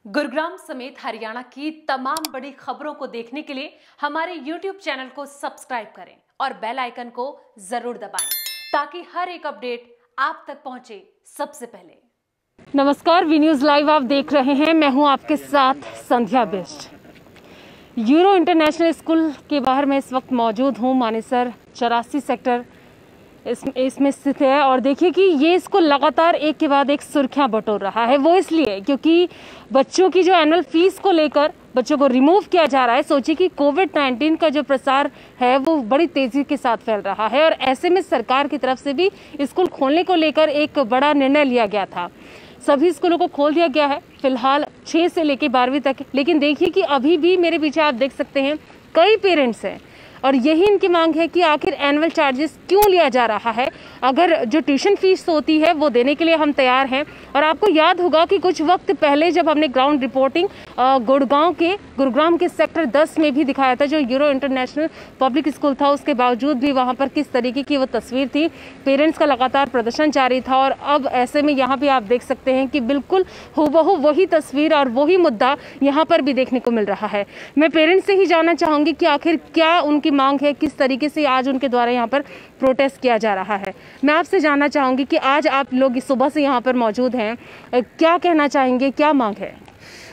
गुरुग्राम समेत हरियाणा की तमाम बड़ी खबरों को देखने के लिए हमारे YouTube चैनल को सब्सक्राइब करें और बेल आइकन को जरूर दबाएं ताकि हर एक अपडेट आप तक पहुंचे सबसे पहले। नमस्कार, वी न्यूज़ लाइव आप देख रहे हैं। मैं हूं आपके साथ संध्या बेस्ट। यूरो इंटरनेशनल स्कूल के बाहर मैं इस वक्त मौजूद हूं। मानेसर 84 सेक्टर इसमें स्थित है और देखिए कि ये इसको लगातार एक के बाद एक सुर्खियां बटोर रहा है। वो इसलिए क्योंकि बच्चों की जो एनुअल फीस को लेकर बच्चों को रिमूव किया जा रहा है। सोचिए कि कोविड-19 का जो प्रसार है वो बड़ी तेजी के साथ फैल रहा है और ऐसे में सरकार की तरफ से भी स्कूल खोलने को लेकर एक बड़ा निर्णय लिया गया था। सभी स्कूलों को खोल दिया गया है फिलहाल 6 से लेकर 12वीं तक। लेकिन देखिए कि अभी भी मेरे पीछे आप देख सकते हैं कई पेरेंट्स हैं और यही इनकी मांग है कि आखिर एनुअल चार्जेस क्यों लिया जा रहा है। अगर जो ट्यूशन फीस होती है वो देने के लिए हम तैयार हैं। और आपको याद होगा कि कुछ वक्त पहले जब हमने ग्राउंड रिपोर्टिंग गुरुग्राम के सेक्टर 10 में भी दिखाया था, जो यूरो इंटरनेशनल पब्लिक स्कूल था, उसके बावजूद भी वहाँ पर किस तरीके की वो तस्वीर थी। पेरेंट्स का लगातार प्रदर्शन जारी था और अब ऐसे में यहाँ पे आप देख सकते हैं कि बिल्कुल हूबहू वही तस्वीर और वही मुद्दा यहाँ पर भी देखने को मिल रहा है। मैं पेरेंट्स से ही जानना चाहूँगी कि आखिर क्या उनकी मांग है, किस तरीके से आज उनके द्वारा यहाँ पर प्रोटेस्ट किया जा रहा है। मैं आपसे जानना चाहूँगी कि आज आप लोग सुबह से यहाँ पर मौजूद हैं, क्या कहना चाहेंगे, क्या मांग है?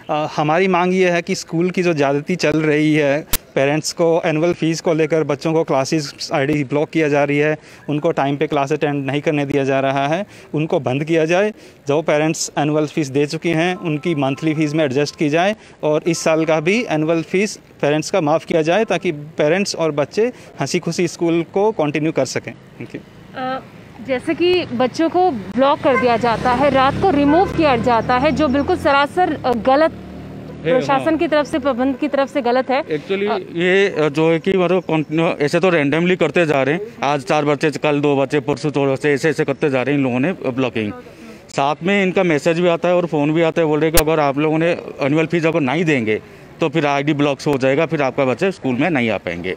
हमारी मांग ये है कि स्कूल की जो ज़्यादती चल रही है, पेरेंट्स को एनुअल फ़ीस को लेकर बच्चों को क्लासेस आईडी ब्लॉक किया जा रही है, उनको टाइम पे क्लास अटेंड नहीं करने दिया जा रहा है, उनको बंद किया जाए। जो पेरेंट्स एनुअल फ़ीस दे चुके हैं उनकी मंथली फ़ीस में एडजस्ट की जाए और इस साल का भी एनुअल फ़ीस पेरेंट्स का माफ़ किया जाए ताकि पेरेंट्स और बच्चे हंसी खुशी स्कूल को कंटिन्यू कर सकें। Thank you. जैसे कि बच्चों को ब्लॉक कर दिया जाता है, रात को रिमूव किया जाता है, जो बिल्कुल सरासर गलत प्रशासन की तरफ से, प्रबंध की तरफ से गलत है। एक्चुअली ये जो है कि मतलब ऐसे तो रैंडमली करते जा रहे हैं। आज 4 बच्चे, कल 2 बच्चे, परसों 4 बच्चे, ऐसे करते जा रहे हैं इन लोगों ने ब्लॉकिंग। साथ में इनका मैसेज भी आता है और फ़ोन भी आता है, बोल रहे कि अगर आप लोगों ने एनुअल फीस अगर नहीं देंगे तो फिर आईडी ब्लॉक्स हो जाएगा, फिर आपका बच्चे स्कूल में नहीं आ पाएंगे।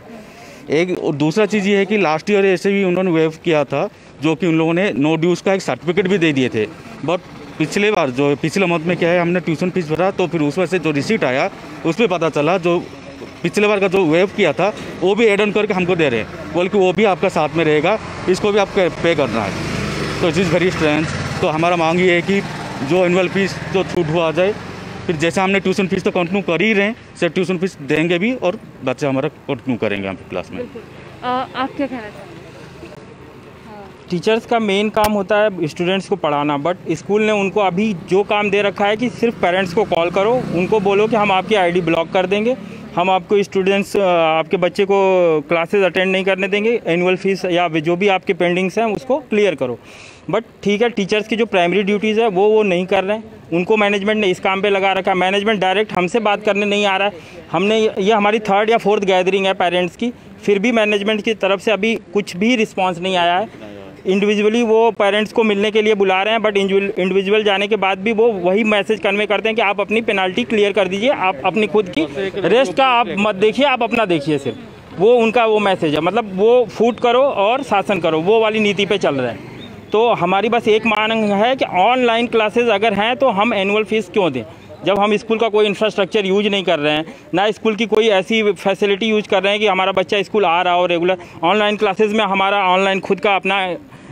एक और दूसरा चीज़ ये है कि लास्ट ईयर ऐसे भी उन्होंने वेव किया था, जो कि उन लोगों ने नो ड्यूज़ का एक सर्टिफिकेट भी दे दिए थे। बट पिछले बार जो पिछले मंथ में क्या है, हमने ट्यूशन फीस भरा तो फिर उस वजह से जो रिसीट आया उसमें पता चला जो पिछले बार का जो वेव किया था वो भी एड ऑन करके हमको दे रहे हैं, बोल कि वो भी आपका साथ में रहेगा, इसको भी आपको पे करना है। तो इट इज़ वेरी स्ट्रेंज। तो हमारा मांग ये है कि जो एनुअल फीस जो छूट हुआ जाए, फिर जैसे हमने ट्यूशन फीस तो कंटिन्यू कर ही रहे हैं, सिर्फ ट्यूशन फीस देंगे भी और बच्चे हमारा कंटिन्यू करेंगे हम क्लास में। आप क्या कहना चाहेंगे? टीचर्स का मेन काम होता है स्टूडेंट्स को पढ़ाना, बट स्कूल ने उनको अभी जो काम दे रखा है कि सिर्फ पेरेंट्स को कॉल करो, उनको बोलो कि हम आपकी आईडी ब्लॉक कर देंगे, हम आपको स्टूडेंट्स आपके बच्चे को क्लासेस अटेंड नहीं करने देंगे, एनुअल फीस या जो भी आपके पेंडिंग्स हैं उसको क्लियर करो। बट ठीक है, टीचर्स की जो प्राइमरी ड्यूटीज़ है वो नहीं कर रहे हैं, उनको मैनेजमेंट ने इस काम पे लगा रखा है। मैनेजमेंट डायरेक्ट हमसे बात करने नहीं आ रहा है। हमने ये हमारी 3rd या 4th गैदरिंग है पेरेंट्स की, फिर भी मैनेजमेंट की तरफ से अभी कुछ भी रिस्पॉन्स नहीं आया है। इंडिविजुअली वो पेरेंट्स को मिलने के लिए बुला रहे हैं, बट इंडिविजुअल जाने के बाद भी वो वही मैसेज कन्वे करते हैं कि आप अपनी पेनल्टी क्लियर कर दीजिए, आप अपनी खुद की रेस्ट का आप मत देखिए, आप अपना देखिए। सिर्फ वो उनका वो मैसेज है, मतलब वो फूट करो और शासन करो, वो वाली नीति पे चल रहे हैं। तो हमारी बस एक मांग है कि ऑनलाइन क्लासेस अगर हैं तो हम एनुअल फीस क्यों दें, जब हम स्कूल का कोई इंफ्रास्ट्रक्चर यूज नहीं कर रहे हैं, ना स्कूल की कोई ऐसी फैसिलिटी यूज कर रहे हैं कि हमारा बच्चा स्कूल आ रहा हो रेगुलर। ऑनलाइन क्लासेस में हमारा ऑनलाइन खुद का अपना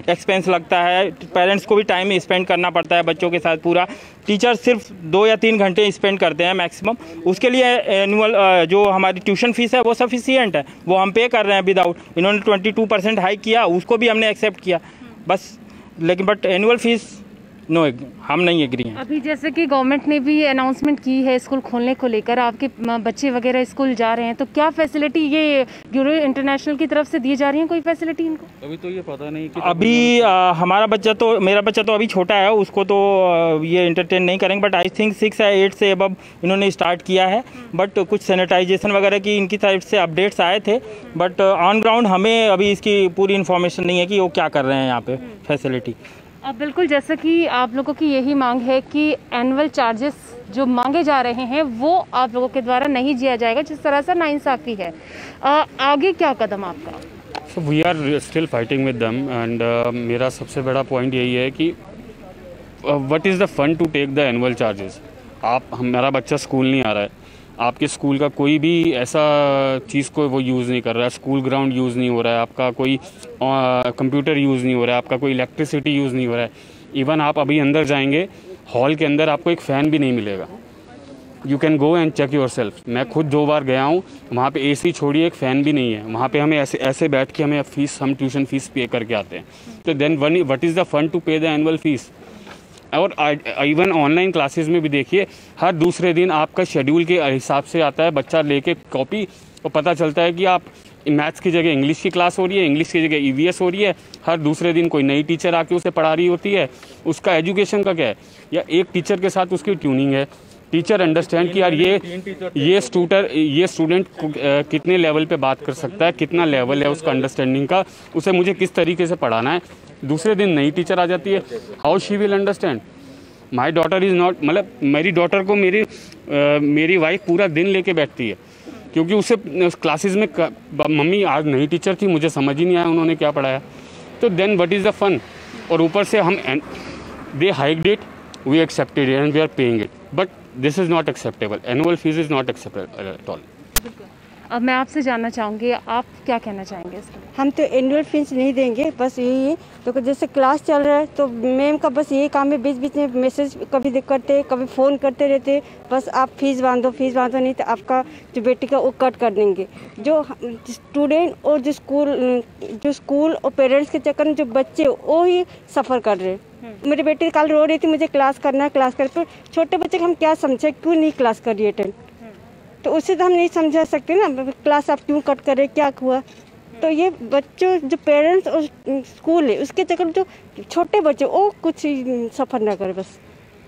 एक्सपेंस लगता है, पेरेंट्स को भी टाइम स्पेंड करना पड़ता है बच्चों के साथ पूरा। टीचर सिर्फ 2 या 3 घंटे स्पेंड करते हैं मैक्सिमम, उसके लिए एनुअल जो हमारी ट्यूशन फीस है वो सफिशिएंट है, वो हम पे कर रहे हैं विदाउट। इन्होंने 22% हाइक किया, उसको भी हमने एक्सेप्ट किया बस, लेकिन बट एनुअल फीस नो, हम नहीं एग्री हैं। अभी जैसे कि गवर्नमेंट ने भी अनाउंसमेंट की है स्कूल खोलने को लेकर, आपके बच्चे वगैरह स्कूल जा रहे हैं, तो क्या फैसिलिटी ये यूरो इंटरनेशनल की तरफ से दी जा रही है, कोई फैसिलिटी इनको? अभी तो ये पता नहीं कि अभी मेरा बच्चा तो अभी छोटा है, उसको तो ये एंटरटेन नहीं करेंगे, बट आई थिंक 6 या 8 से अबव इन्होंने स्टार्ट किया है। बट कुछ सैनिटाइजेशन वगैरह की इनकी साइड से अपडेट्स आए थे, बट ऑन ग्राउंड हमें अभी इसकी पूरी इन्फॉर्मेशन नहीं है कि वो क्या कर रहे हैं यहाँ पे फैसिलिटी। अब बिल्कुल जैसा कि आप लोगों की यही मांग है कि एनुअल चार्जेस जो मांगे जा रहे हैं वो आप लोगों के द्वारा नहीं दिया जाएगा, जिस तरह से नाइंसाफ़ी है। आगे क्या कदम आपका? So we are still fighting with them and मेरा सबसे बड़ा पॉइंट यही है कि what is the fun to take the annual charges. हमारा बच्चा स्कूल नहीं आ रहा है, आपके स्कूल का कोई भी ऐसा चीज़ को वो यूज़ नहीं कर रहा है, स्कूल ग्राउंड यूज़ नहीं हो रहा है, आपका कोई कंप्यूटर यूज़ नहीं हो रहा है, आपका कोई इलेक्ट्रिसिटी यूज़ नहीं हो रहा है, इवन आप अभी अंदर जाएंगे हॉल के अंदर आपको एक फ़ैन भी नहीं मिलेगा। You can go and check yourself. मैं खुद 2 बार गया हूँ, वहाँ पे एसी छोड़िए एक फ़ैन भी नहीं है, वहाँ पे हमें ऐसे बैठ के हम ट्यूशन फ़ीस पे करके आते हैं। तो then what is the fun to pay the annual fees. और इवन ऑनलाइन क्लासेस में भी देखिए, हर दूसरे दिन आपका शेड्यूल के हिसाब से आता है बच्चा लेके कॉपी, और पता चलता है कि आप मैथ्स की जगह इंग्लिश की क्लास हो रही है, इंग्लिश की जगह EVS हो रही है, हर दूसरे दिन कोई नई टीचर आके उसे पढ़ा रही होती है। उसका एजुकेशन का क्या है, या एक टीचर के साथ उसकी ट्यूनिंग है, टीचर अंडरस्टैंड कि यार ये स्टूडेंट कितने लेवल पे बात कर सकता है, कितना लेवल है उसका अंडरस्टैंडिंग का, उसे मुझे किस तरीके से पढ़ाना है। दूसरे दिन नई टीचर आ जाती है, how she will understand. My daughter is not, मतलब मेरी डॉटर को मेरी वाइफ पूरा दिन लेके बैठती है, क्योंकि उसे क्लासेस में मम्मी आज नई टीचर थी, मुझे समझ ही नहीं आया उन्होंने क्या पढ़ाया। तो then what is the fun. और ऊपर से हम they hiked it, we accepted it and we are paying it, but this is not acceptable. Annual fees is not acceptable at all. अब मैं आपसे जानना चाहूँगी, आप क्या कहना चाहेंगे इसमें? हम तो एनुअल फीस नहीं देंगे, बस यही है। तो जैसे क्लास चल रहा है तो मैम का बस यही काम है, बीच बीच में मैसेज कभी करते, कभी फ़ोन करते रहते, बस आप फीस बांधो नहीं तो आपका जो बेटी का वो कट कर देंगे। जो स्टूडेंट और जो स्कूल और पेरेंट्स के चक्कर में जो बच्चे वो ही सफ़र कर रहे हैं। मेरी बेटी कल रो रही थी, मुझे क्लास करना है, क्लास कर। तो छोटे बच्चे को हम क्या समझे, क्यों नहीं क्लास कर रही अटेंड, तो उससे तो हम नहीं समझा सकते ना, क्लास आप क्यों कट करें, क्या हुआ। तो ये बच्चों जो पेरेंट्स और स्कूल है उसके चक्कर में जो छोटे बच्चे वो कुछ सफ़र ना करें, बस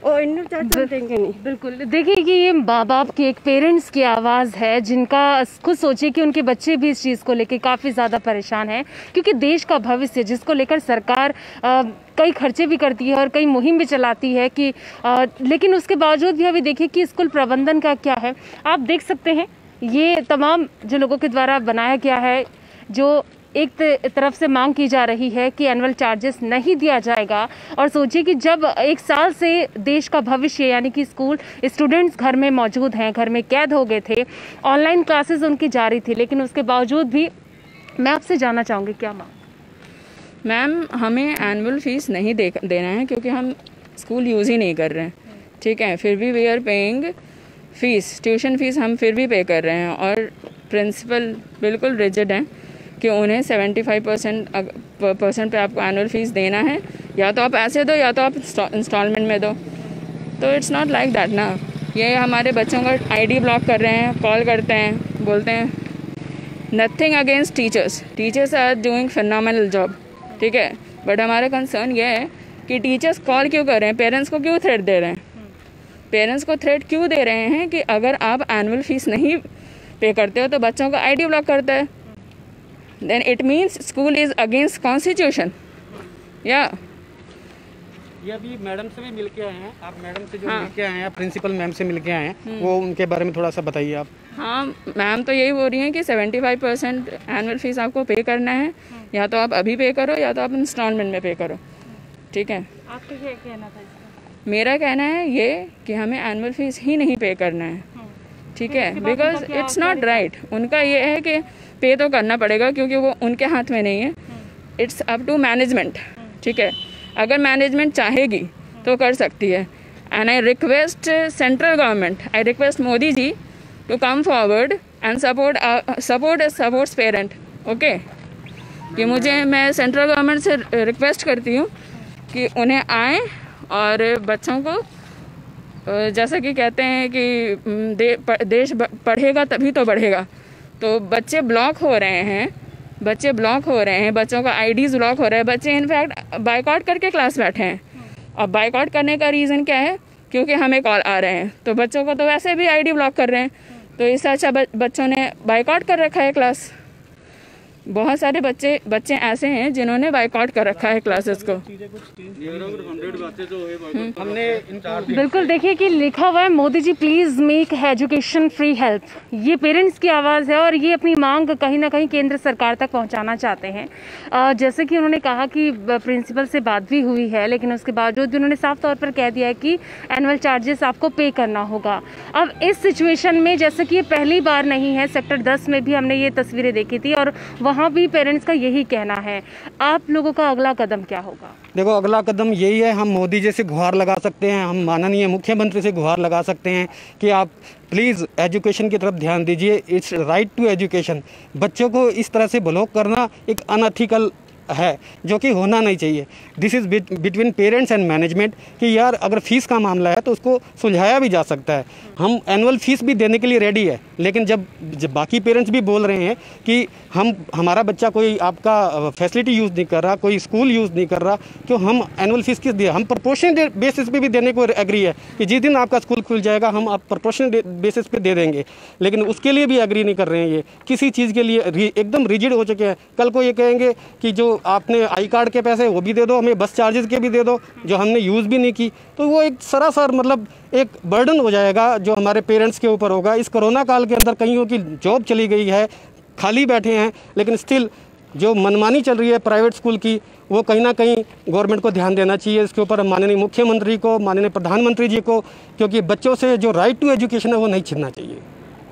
वो एनुअल चार्ज देंगे नहीं। बिल्कुल, देखिए कि ये माँ बाप की, एक पेरेंट्स की आवाज़ है, जिनका खुद सोचिए कि उनके बच्चे भी इस चीज़ को लेकर काफ़ी ज़्यादा परेशान हैं, क्योंकि देश का भविष्य जिसको लेकर सरकार कई खर्चे भी करती है और कई मुहिम भी चलाती है कि लेकिन उसके बावजूद भी अभी देखिए कि स्कूल प्रबंधन का क्या है। आप देख सकते हैं ये तमाम जो लोगों के द्वारा बनाया गया है, जो एक तरफ से मांग की जा रही है कि एनुअल चार्जेस नहीं दिया जाएगा, और सोचिए कि जब 1 साल से देश का भविष्य यानी कि स्कूल स्टूडेंट्स घर में मौजूद हैं, घर में कैद हो गए थे, ऑनलाइन क्लासेस उनकी जारी थी, लेकिन उसके बावजूद भी मैं आपसे जानना चाहूँगी क्या मांग। मैम, हमें एनुअल फीस नहीं देना है क्योंकि हम स्कूल यूज़ ही नहीं कर रहे हैं, ठीक है। फिर भी we are paying fees, tuition fees हम फिर भी पे कर रहे हैं, और प्रिंसिपल बिल्कुल रिजिड हैं कि उन्हें 75% पे आपको एनुअल फीस देना है, या तो आप ऐसे दो या तो आप इंस्टॉलमेंट में दो। तो इट्स नॉट लाइक दैट ना। ये हमारे बच्चों का ID ब्लॉक कर रहे हैं, कॉल करते हैं, बोलते हैं nothing against teachers are doing phenomenal job, ठीक है। बट हमारा कंसर्न ये है कि टीचर्स कॉल क्यों कर रहे हैं, पेरेंट्स को क्यों थ्रेट दे रहे हैं, पेरेंट्स को थ्रेट क्यों दे रहे हैं कि अगर आप एनुअल फीस नहीं पे करते हो तो बच्चों का ID ब्लॉक करता है। Then it means school is against constitution. या ये अभी मैडम से भी मिल के आए हैं आप, मैडम से जो मिल के आए हैं, प्रिंसिपल मैम से मिल के आए हैं, वो उनके बारे में थोड़ा सा बताइए आप। हाँ, मैम तो यही बोल रही हैं कि 75% एनुअल फीस आपको पे करना है, या तो आप अभी पे करो या तो आप इंस्टॉलमेंट में पे करो, ठीक है। आपका क्या कहना था इसका? मेरा कहना है ये कि हमें एनुअल फीस ही नहीं पे करना है, ठीक है, बिकॉज इट्स नॉट राइट। उनका ये है कि पे तो करना पड़ेगा क्योंकि वो उनके हाथ में नहीं है, इट्स अप टू मैनेजमेंट, ठीक है। अगर मैनेजमेंट चाहेगी तो कर सकती है। And I request central government, I request Modi ji to come forward and supports parent, okay. कि मैं सेंट्रल गवर्नमेंट से रिक्वेस्ट करती हूँ कि उन्हें आए और बच्चों को, जैसा कि कहते हैं कि देश पढ़ेगा तभी तो बढ़ेगा, तो बच्चे ब्लॉक हो रहे हैं, बच्चों का IDs ब्लॉक हो रहा है, बच्चे इनफैक्ट बाइकआउट करके क्लास बैठे हैं। और बाइकआउट करने का रीज़न क्या है, क्योंकि हमें कॉल आ रहे हैं, तो बच्चों को तो वैसे भी ID ब्लॉक कर रहे हैं, तो इससे अच्छा बच्चों ने बाइकआउट कर रखा है क्लास। बहुत सारे बच्चे ऐसे हैं जिन्होंने बाइकआउट कर रखा है क्लासेस को। बिल्कुल, देखिए कि लिखा हुआ है Modi ji please make education free help. ये पेरेंट्स की आवाज़ है और ये अपनी मांग कहीं ना कहीं केंद्र सरकार तक पहुंचाना चाहते हैं। जैसे कि उन्होंने कहा कि प्रिंसिपल से बात भी हुई है, लेकिन उसके बावजूद उन्होंने साफ तौर पर कह दिया है कि एनुअल चार्जेस आपको पे करना होगा। अब इस सिचुएशन में जैसे कि ये पहली बार नहीं है, सेक्टर 10 में भी हमने ये तस्वीरें देखी थी और वहाँ भी पेरेंट्स का यही कहना है। आप लोगों का अगला कदम क्या होगा? देखो, अगला कदम यही है, हम मोदी जी से गुहार लगा सकते हैं, हम माननीय मुख्यमंत्री से गुहार लगा सकते हैं कि आप प्लीज़ एजुकेशन की तरफ ध्यान दीजिए। It's right to education. बच्चों को इस तरह से ब्लॉक करना एक अनएथिकल है, जो कि होना नहीं चाहिए। This is between parents and management कि यार अगर फ़ीस का मामला है तो उसको सुलझाया भी जा सकता है। हम एनुअल फ़ीस भी देने के लिए रेडी है, लेकिन जब बाकी पेरेंट्स भी बोल रहे हैं कि हमारा बच्चा कोई आपका फैसिलिटी यूज़ नहीं कर रहा, कोई स्कूल यूज़ नहीं कर रहा, तो हम एनुअल फ़ीस किस दिए? हम प्रोपोर्शनल बेसिस पे भी देने को एग्री है कि जिस दिन आपका स्कूल खुल जाएगा हम आप प्रोपोर्शनल बेसिस पे दे देंगे, लेकिन उसके लिए भी एग्री नहीं कर रहे हैं। ये किसी चीज़ के लिए एकदम रिजिड हो चुके हैं। कल को ये कहेंगे कि जो आपने आई कार्ड के पैसे वो भी दे दो, हमें बस चार्जेस के भी दे दो जो हमने यूज़ भी नहीं की, तो वो एक सरासर मतलब एक बर्डन हो जाएगा जो हमारे पेरेंट्स के ऊपर होगा। इस कोरोना काल के अंदर कईयों की जॉब चली गई है, खाली बैठे हैं, लेकिन स्टिल जो मनमानी चल रही है प्राइवेट स्कूल की, वो कहीं ना कहीं गवर्नमेंट को ध्यान देना चाहिए। इसके ऊपर माननीय मुख्यमंत्री को, माननीय प्रधानमंत्री जी को, क्योंकि बच्चों से जो राइट टू एजुकेशन है वो नहीं छीनना चाहिए।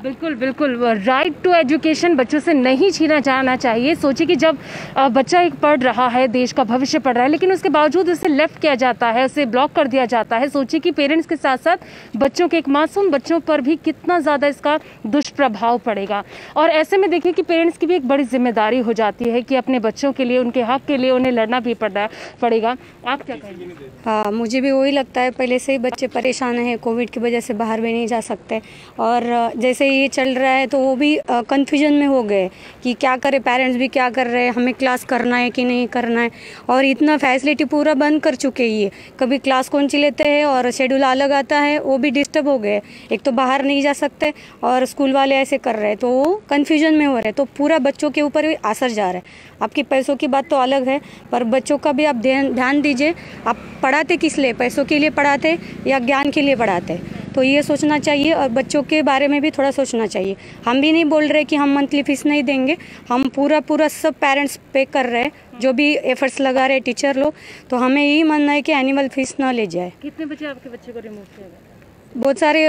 बिल्कुल बिल्कुल, राइट टू एजुकेशन बच्चों से नहीं छीना जाना चाहिए। सोचिए कि जब बच्चा एक पढ़ रहा है, देश का भविष्य पढ़ रहा है, लेकिन उसके बावजूद उसे लेफ्ट किया जाता है, उसे ब्लॉक कर दिया जाता है। सोचिए कि पेरेंट्स के साथ साथ बच्चों के, एक मासूम बच्चों पर भी कितना ज़्यादा इसका दुष्प्रभाव पड़ेगा। और ऐसे में देखिए कि पेरेंट्स की भी एक बड़ी जिम्मेदारी हो जाती है कि अपने बच्चों के लिए, उनके हक के लिए उन्हें लड़ना भी पड़ेगा। आप क्या कहेंगे? हाँ, मुझे भी वही लगता है। पहले से ही बच्चे परेशान हैं, कोविड की वजह से बाहर भी नहीं जा सकते, और जैसे ये चल रहा है तो वो भी कंफ्यूजन में हो गए कि क्या करें, पेरेंट्स भी क्या कर रहे हैं, हमें क्लास करना है कि नहीं करना है। और इतना फैसिलिटी पूरा बंद कर चुके ये, कभी क्लास कौन सी लेते हैं और शेड्यूल अलग आता है, वो भी डिस्टर्ब हो गए। एक तो बाहर नहीं जा सकते और स्कूल वाले ऐसे कर रहे हैं, तो वो कन्फ्यूजन में हो रहे हैं, तो पूरा बच्चों के ऊपर भी असर जा रहा है। आपकी पैसों की बात तो अलग है, पर बच्चों का भी आप ध्यान दीजिए। आप पढ़ाते किस लिए? पैसों के लिए पढ़ाते या ज्ञान के लिए पढ़ाते? तो ये सोचना चाहिए, और बच्चों के बारे में भी थोड़ा सोचना चाहिए। हम भी नहीं बोल रहे कि हम मंथली फीस नहीं देंगे, हम पूरा सब पेरेंट्स पे कर रहे हैं, जो भी एफर्ट्स लगा रहे टीचर लोग। तो हमें यही मानना है कि एनुअल फीस ना ले जाए। कितने बच्चे आपके बच्चे को रिमूव किया गया? बहुत सारे,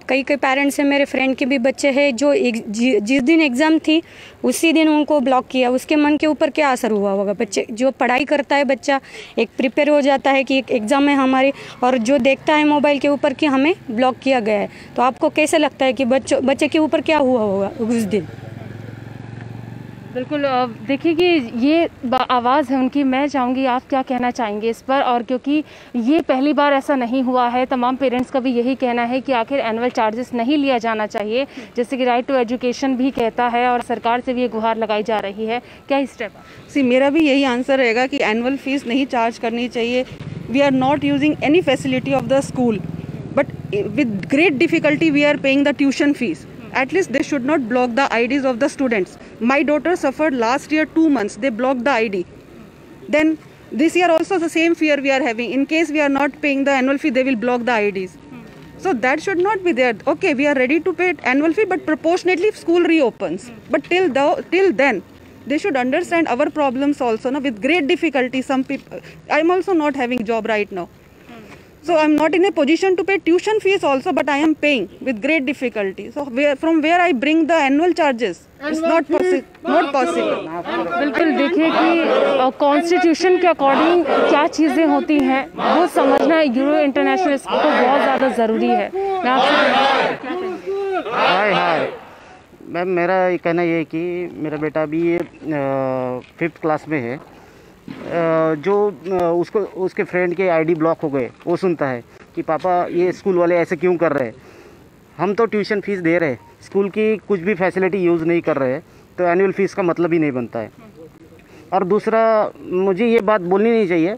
कई पेरेंट्स हैं, मेरे फ्रेंड के भी बच्चे हैं जो जिस दिन एग्ज़ाम थी उसी दिन उनको ब्लॉक किया। उसके मन के ऊपर क्या असर हुआ होगा? बच्चे जो पढ़ाई करता है, बच्चा एक प्रिपेयर हो जाता है कि एक एग्ज़ाम है हमारी, और जो देखता है मोबाइल के ऊपर कि हमें ब्लॉक किया गया है, तो आपको कैसे लगता है कि बच्चे के ऊपर क्या हुआ होगा उस दिन? बिल्कुल, देखिए कि ये आवाज़ है उनकी। मैं चाहूँगी आप क्या कहना चाहेंगे इस पर? और क्योंकि ये पहली बार ऐसा नहीं हुआ है, तमाम पेरेंट्स का भी यही कहना है कि आखिर एनुअल चार्जेस नहीं लिया जाना चाहिए, जैसे कि राइट टू एजुकेशन भी कहता है, और सरकार से भी ये गुहार लगाई जा रही है। क्या स्टेप? मेरा भी यही आंसर रहेगा कि एनुअल फीस नहीं चार्ज करनी चाहिए। We are not using any facility of the school, but with great difficulty we are paying the tuition fees. At least they should not block the IDs of the students. My daughter suffered last year 2 months. They blocked the ID. Then this year also the same fear we are having. In case we are not paying the annual fee, they will block the IDs. So that should not be there. Okay, we are ready to pay annual fee, but proportionately if school reopens. But till then, they should understand our problems also. Now with great difficulty, some people. I am also not having job right now. So I am not in a position to pay tuition fees also, but I am paying with great difficulty. So from where I bring the annual charges? It's not possible. बिल्कुल, देखिए कि constitution के according क्या चीज़ें होती हैं वो समझना यूरो इंटरनेशनल स्कूल को बहुत ज़्यादा ज़रूरी है। मैं आपसे हाय मैम, मेरा कहना ये है कि मेरा बेटा अभी 5th क्लास में है। जो उसको उसके फ्रेंड के आईडी ब्लॉक हो गए, वो सुनता है कि पापा ये स्कूल वाले ऐसे क्यों कर रहे हैं। हम तो ट्यूशन फीस दे रहे हैं, स्कूल की कुछ भी फैसिलिटी यूज़ नहीं कर रहे हैं, तो एनुअल फीस का मतलब ही नहीं बनता है। और दूसरा, मुझे ये बात बोलनी नहीं चाहिए,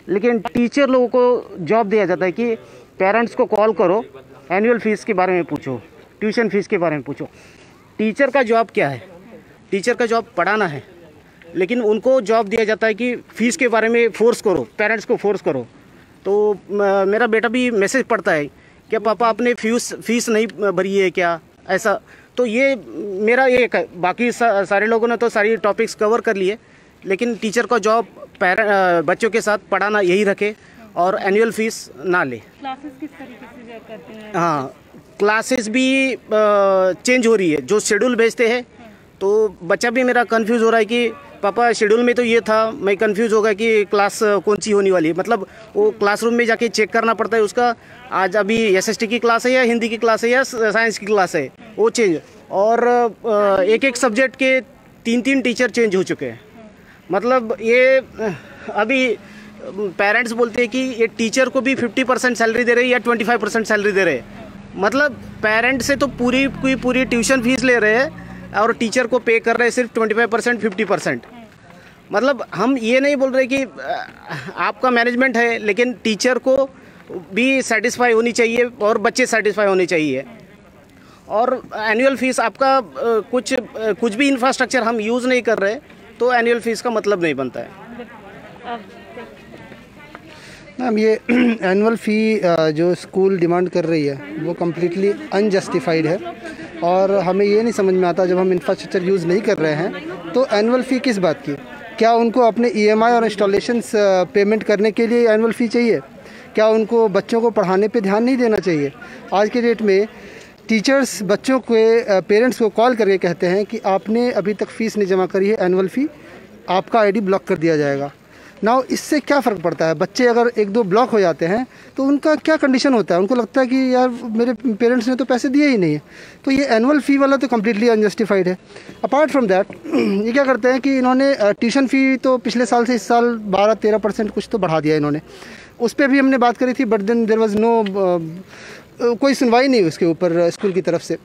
लेकिन टीचर लोगों को जॉब दिया जाता है कि पेरेंट्स को कॉल करो, एनुअल फीस के बारे में पूछो, ट्यूशन फीस के बारे में पूछो। टीचर का जॉब क्या है? टीचर का जॉब पढ़ाना है, लेकिन उनको जॉब दिया जाता है कि फ़ीस के बारे में फोर्स करो, पेरेंट्स को फोर्स करो। तो मेरा बेटा भी मैसेज पढ़ता है कि पापा आपने फीस नहीं भरी है क्या, ऐसा। तो ये मेरा एक है। बाकी सारे लोगों ने तो सारी टॉपिक्स कवर कर लिए, लेकिन टीचर का जॉब बच्चों के साथ पढ़ाना यही रखे और एनुअल फीस ना ले। क्लासेस किस तरीके से करते हैं? हाँ, क्लासेस भी चेंज हो रही है। जो शेड्यूल भेजते हैं तो बच्चा भी मेरा कंफ्यूज हो रहा है कि पापा शेड्यूल में तो ये था, मैं कंफ्यूज हो गया कि क्लास कौन सी होने वाली है। मतलब वो क्लासरूम में जाके चेक करना पड़ता है उसका, आज अभी SST की क्लास है या हिंदी की क्लास है या साइंस की क्लास है, वो चेंज। और एक एक सब्जेक्ट के 3-3 टीचर चेंज हो चुके हैं। मतलब ये अभी पेरेंट्स बोलते हैं कि ये टीचर को भी 50% सैलरी दे रहे हैं या 25% सैलरी दे रहे हैं। मतलब पेरेंट से तो पूरी ट्यूशन फीस ले रहे हैं और टीचर को पे कर रहे हैं सिर्फ 25% 50%। मतलब हम ये नहीं बोल रहे कि आपका मैनेजमेंट है, लेकिन टीचर को भी सेटिस्फाई होनी चाहिए और बच्चे सेटिस्फाई होने चाहिए। और एनुअल फीस आपका कुछ भी इंफ्रास्ट्रक्चर हम यूज़ नहीं कर रहे तो एनुअल फीस का मतलब नहीं बनता है। मैम, ये एनुअल फ़ी जो स्कूल डिमांड कर रही है वो कम्प्लीटली अनजस्टिफाइड है और हमें ये नहीं समझ में आता, जब हम इंफ्रास्ट्रक्चर यूज़ नहीं कर रहे हैं तो एनुअल फ़ी किस बात की? क्या उनको अपने EMI और इंस्टॉलेशंस पेमेंट करने के लिए एनुअल फ़ी चाहिए? क्या उनको बच्चों को पढ़ाने पे ध्यान नहीं देना चाहिए? आज के डेट में टीचर्स बच्चों के पेरेंट्स को कॉल करके कहते हैं कि आपने अभी तक फ़ीस नहीं जमा करी है, एनुअल फ़ी, आपका ID ब्लॉक कर दिया जाएगा। नाउ इससे क्या फ़र्क पड़ता है? बच्चे अगर 1-2 ब्लॉक हो जाते हैं तो उनका क्या कंडीशन होता है? उनको लगता है कि यार मेरे पेरेंट्स ने तो पैसे दिए ही नहीं है। तो ये एनुअल फ़ी वाला तो कम्प्लीटली अनजस्टिफाइड है। अपार्ट फ्रॉम दैट ये क्या करते हैं कि इन्होंने ट्यूशन फ़ी तो पिछले साल से इस साल 12-13% कुछ तो बढ़ा दिया इन्होंने। उस पर भी हमने बात करी थी, but then there was no कोई सुनवाई नहीं उसके ऊपर स्कूल की तरफ से।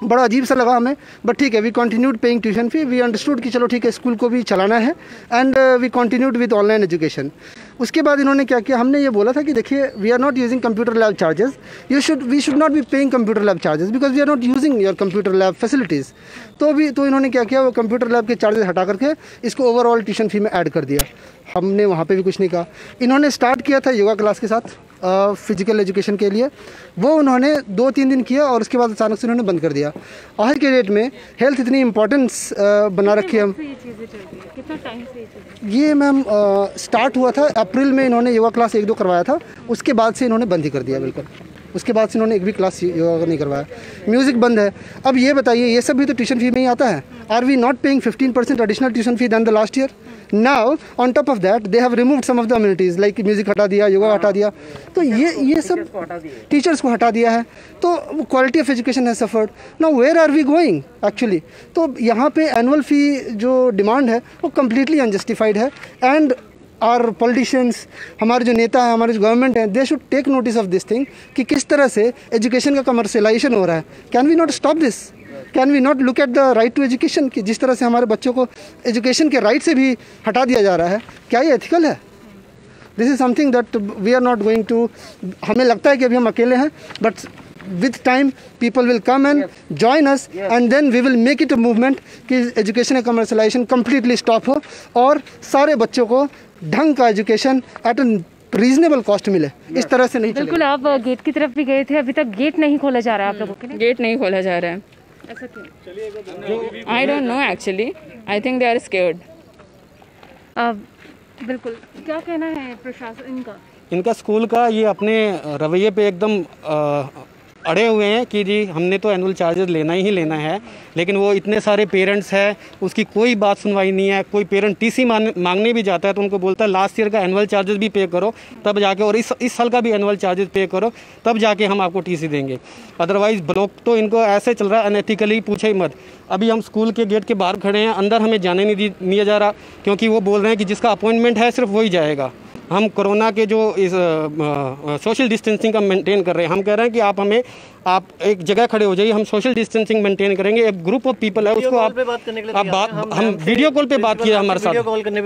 बड़ा अजीब सा लगा हमें, बट ठीक है, we continued paying tuition fee. We understood कि चलो ठीक है, स्कूल को भी चलाना है, and we continued with online education. उसके बाद इन्होंने क्या किया, हमने ये बोला था कि देखिए we are not using computer lab charges, we should not be paying computer lab charges because we are not using your computer lab facilities. तो इन्होंने क्या किया, वो कंप्यूटर लैब के चार्जेस हटा करके इसको ओवरऑल ट्यूशन फी में ऐड कर दिया। हमने वहाँ पे भी कुछ नहीं कहा। इन्होंने स्टार्ट किया था योगा क्लास के साथ फिजिकल एजुकेशन के लिए, वो उन्होंने 2-3 दिन किया और उसके बाद अचानक से उन्होंने बंद कर दिया। आज के डेट में हेल्थ इतनी इम्पोर्टेंस बना रखी है। कितना टाइम से ये मैम स्टार्ट हुआ था अप्रैल में, इन्होंने योगा क्लास 1-2 करवाया था, उसके बाद से इन्होंने बंद ही कर दिया बिल्कुल। उसके बाद से इन्होंने एक भी क्लास योगा नहीं करवाया। म्यूज़िक बंद है। अब ये बताइए, ये सब भी तो ट्यूशन फी में ही आता है। Are we not paying 15% additional tuition fee than the last year? Now on top of that they have removed some of the amenities like music हटा दिया, योगा हटा दिया, तो ये सब टीचर्स को हटा दिया है। तो क्वालिटी ऑफ एजुकेशन है suffered. Now where are we going actually? तो यहाँ पे एनुअल फ़ी जो डिमांड है वो कम्प्लीटली अनजस्टिफाइड है। एंड आर पॉलिटिशियंस, हमारे जो नेता हैं, हमारे जो गवर्नमेंट हैं, they should take notice of this thing कि किस तरह से एजुकेशन का कमर्शियलाइजेशन हो रहा है। Can we not stop this? Can we not look at the right to education कि जिस तरह से हमारे बच्चों को एजुकेशन के राइट से भी हटा दिया जा रहा है? क्या ये एथिकल है? This is something that we are not going to. हमें लगता है कि अभी हम अकेले हैं, बट with time people will come and join us, and then we will make it a movement कि एजुकेशन का कमर्शलाइजेशन कम्प्लीटली स्टॉप हो और सारे बच्चों को ढंग का education at a reasonable cost मिले। इस तरह से नहीं बिल्कुल। आप गेट की तरफ भी गए थे, अभी तक गेट नहीं खोला जा रहा है आप लोगों के लिए? गेट नहीं खोला जा रहा है। ऐसा क्यों? I don't know actually, I think they are scared. बिल्कुल, क्या कहना है प्रशासन का? इनका स्कूल का ये अपने रवैये पे एकदम अड़े हुए हैं कि जी हमने तो एनुअल चार्जेस लेना ही लेना है, लेकिन वो इतने सारे पेरेंट्स हैं, उसकी कोई बात सुनवाई नहीं है। कोई पेरेंट टीसी मांगने भी जाता है तो उनको बोलता है लास्ट ईयर का एनुअल चार्जेस भी पे करो तब जाके, और इस साल का भी एनुअल चार्जेस पे करो तब जाके हम आपको टीसी देंगे। अदरवाइज़ ब्लॉक तो इनको ऐसे चल रहा है अनएथिकली, पूछे ही मत। अभी हम स्कूल के गेट के बाहर खड़े हैं, अंदर हमें जाने नहीं दिया जा रहा क्योंकि वो बोल रहे हैं कि जिसका अपॉइंटमेंट है सिर्फ वही जाएगा। हम कोरोना के जो इस सोशल डिस्टेंसिंग का मेंटेन कर रहे हैं, हम कह रहे हैं कि आप हमें आप एक जगह खड़े हो जाइए, हम सोशल डिस्टेंसिंग मेंटेन करेंगे। एक ग्रुप ऑफ पीपल है उसको आप बात करने के लिए हम वीडियो कॉल पे बात किया, हमारे साथ वीडियो कॉल करने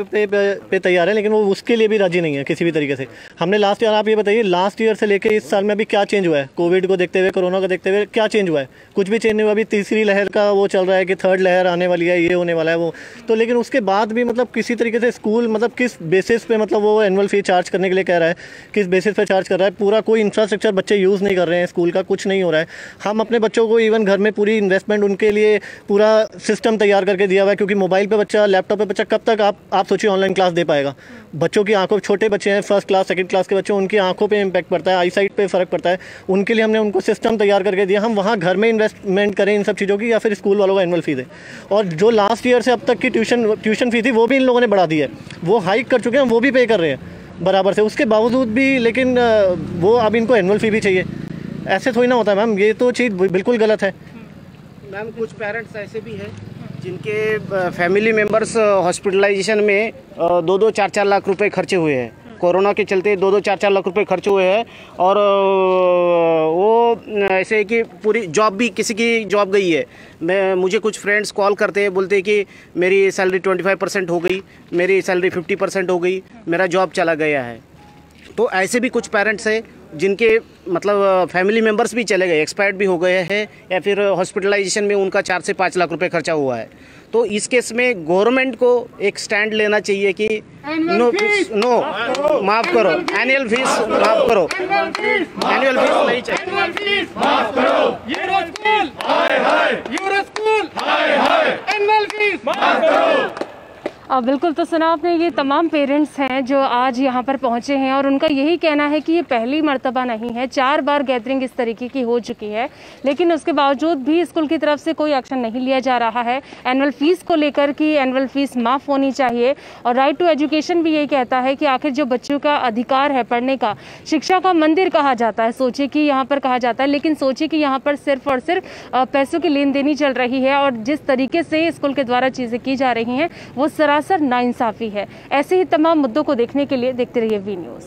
पे तैयार है, लेकिन वो उसके लिए भी राजी नहीं है किसी भी तरीके से। हमने लास्ट ईयर, आप ये बताइए लास्ट ईयर से लेकर इस साल में अभी क्या चेंज हुआ है? कोविड को देखते हुए, कोरोना को देखते हुए क्या चेंज हुआ है? कुछ भी चेंज नहीं हुआ। अभी तीसरी लहर का वो चल रहा है कि थर्ड लहर आने वाली है, ये होने वाला है वो तो, लेकिन उसके बाद भी मतलब किसी तरीके से स्कूल मतलब किस बेसिस पे मतलब वो एनुअल फी चार्ज करने के लिए कह रहा है, किस बेसिस पे चार्ज कर रहा है? पूरा कोई इंफ्रास्ट्रक्चर बच्चे यूज़ नहीं कर रहे हैं, स्कूल का कुछ नहीं हो रहा है। हम अपने बच्चों को इवन घर में पूरी इन्वेस्टमेंट उनके लिए पूरा सिस्टम तैयार करके दिया हुआ है, क्योंकि मोबाइल पे बच्चा, लैपटॉप पे बच्चा कब तक आप सोचिए ऑनलाइन क्लास दे पाएगा? बच्चों की आंखों, छोटे बच्चे हैं, फर्स्ट क्लास सेकंड क्लास के बच्चे, उनकी आंखों पे इम्पैक्ट पड़ता है, आई साइट पे फ़र्क पड़ता है। उनके लिए हमने उनको सिस्टम तैयार करके दिया। हम वहाँ घर में इन्वेस्टमेंट करें इन सब चीज़ों की, या फिर स्कूल वालों को एनुअल फी दें। और जो लास्ट ईयर से अब तक की ट्यूशन फी थी वो भी इन लोगों ने बढ़ा दी है, वो हाइक कर चुके हैं, वो भी पे कर रहे हैं बराबर से। उसके बावजूद भी लेकिन वो अब इनको एनुअल फी भी चाहिए। ऐसे थोड़ी ना होता है मैम, ये तो चीज़ बिल्कुल गलत है। मैम कुछ पेरेंट्स ऐसे भी हैं जिनके फैमिली मेम्बर्स हॉस्पिटलाइजेशन में 2-2, 4-4 लाख रुपए खर्चे हुए हैं। कोरोना के चलते 2-2, 4-4 लाख रुपए खर्च हुए हैं। और वो ऐसे कि पूरी जॉब भी, किसी की जॉब गई है। मुझे कुछ फ्रेंड्स कॉल करते हैं, बोलते हैं कि मेरी सैलरी 25% हो गई, मेरी सैलरी 50% हो गई, मेरा जॉब चला गया है। तो ऐसे भी कुछ पेरेंट्स हैं जिनके मतलब फैमिली मेम्बर्स भी चले गए, एक्सपायर्ड भी हो गए हैं, या फिर हॉस्पिटलाइजेशन में उनका 4 से 5 लाख रुपए खर्चा हुआ है। तो इस केस में गवर्नमेंट को एक स्टैंड लेना चाहिए कि नो माफ़ करो, एनुअल फीस माफ़ करो, एनुअल फीस नहीं चाहिए। बिल्कुल, तो सुना आपने, ये तमाम पेरेंट्स हैं जो आज यहाँ पर पहुँचे हैं और उनका यही कहना है कि ये पहली मर्तबा नहीं है, 4 बार गैदरिंग इस तरीके की हो चुकी है, लेकिन उसके बावजूद भी स्कूल की तरफ से कोई एक्शन नहीं लिया जा रहा है एनुअल फीस को लेकर कि एनुअल फीस माफ़ होनी चाहिए। और राइट टू एजुकेशन भी यही कहता है कि आखिर जो बच्चों का अधिकार है पढ़ने का, शिक्षा का मंदिर कहा जाता है, सोचिए कि यहाँ पर कहा जाता है, लेकिन सोचिए कि यहाँ पर सिर्फ और सिर्फ पैसों की लेन देनी चल रही है और जिस तरीके से स्कूल के द्वारा चीज़ें की जा रही हैं वो सरासर नाइंसाफ़ी है। ऐसे ही तमाम मुद्दों को देखने के लिए देखते रहिए वी न्यूज़।